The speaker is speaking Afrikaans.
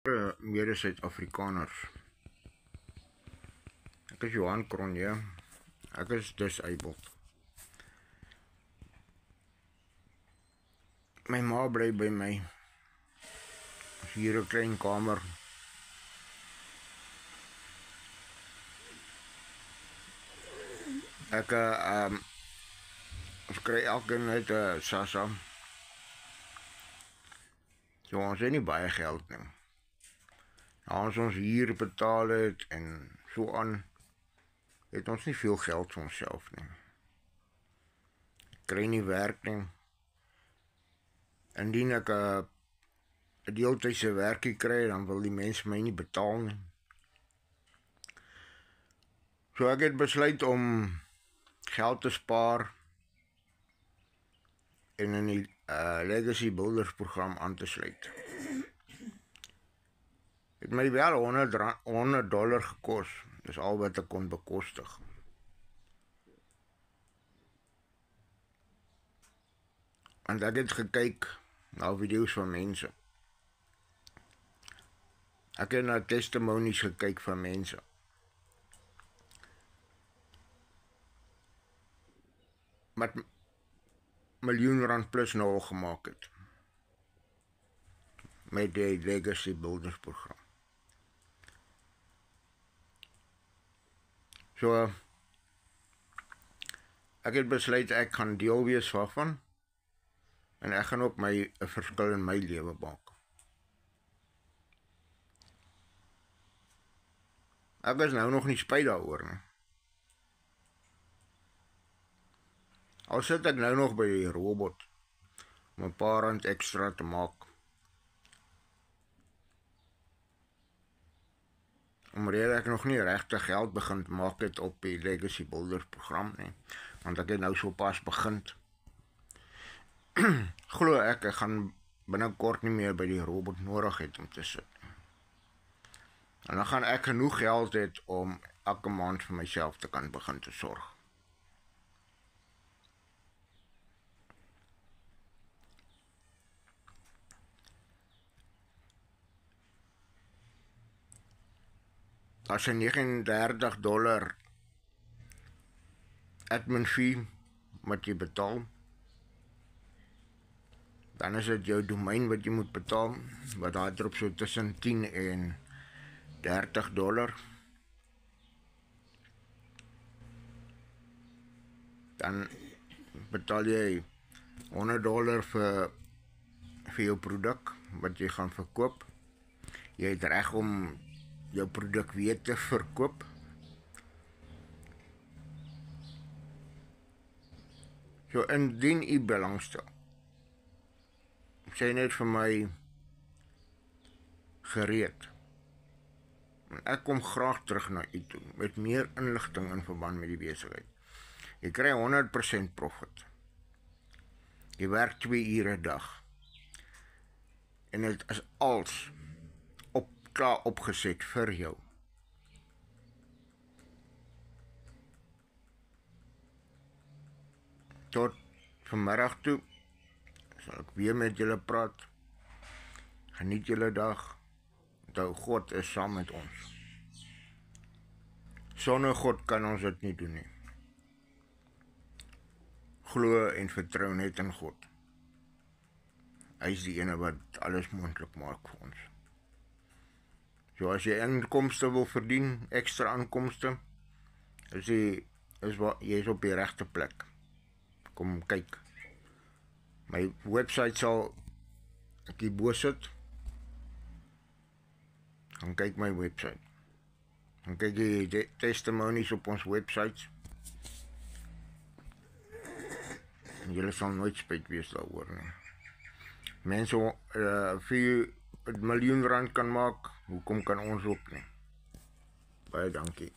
Mede Suid-Afrikaners. Ek is Johan Cronje. Ek is disabled. My ma bly by my. Hier 'n klein kamer. Ek kry elke net SASSA. So ons het nie baie geld nie. Als ons hier betaal het en so aan, het ons nie veel geld vir onsself nie. Kry nie werk nie. Indien ek 'n deeltydse werkie kry, dan wil die mense my nie betaal nie. So ek het besluit om geld te spaar en in die Legacy Builders program aan te sluit. Het my wel $100 gekos. Dis al wat ek kon bekostig. En ek het gekyk na video's van mense. Ek het na testimonies gekyk van mense. Wat R1 miljoen plus nou al gemaak het. Met die Legacy Builders program. So, ek het besluit ek gaan deel wees waarvan en ek gaan ook 'n verskil in my lewe maak. Ek is nou nog nie spyt daaroor nie. Al sit ek nou nog by die robot om 'n paar rand ekstra te maak. Omdat ek nog nie regtig geld begin maak het op die Legacy Builders program nie, want ek het nou so pas begin. Glo ek gaan binnekort nie meer by die robot nodig het om te sit. En dan gaan ek genoeg geld hê om elke maand vir myself te kan begin te sorg. As jy $39 admin fee wat jy betaal, dan is dit jou domein wat jy moet betaal, wat daar drop so tussen $10 en $30. Dan betaal jy $100 vir jou produk wat jy gaan verkoop. Jy het reg om jou produk weer te verkoop. So indien u belangstel, sê net vir my gereed. En ek kom graag terug na u toe met meer inligting in verband met die besigheid. Jy kry 100% profit. Jy werk 2 ure 'n dag. En dit is als klaar opgeset vir jou. Tot vanmiddag toe sal ek weer met julle praat. Geniet julle dag. Onthou, God is saam met ons. Sonder God kan ons dit nie doen nie. Glo en vertrou net in God. Hy is die ene wat alles moontlik maak vir ons. So as jy inkomste wil verdien, ekstra inkomste, jy is op die regte plek. Kom kyk. My website sal ek hier bo sit. Gaan kyk my website. Gaan kyk die testimonies op ons website. En julle sal nooit spyt wees daaroor nie. Mense vir R1 miljoen kan maak, hoekom kan ons ook nie? Baie dankie.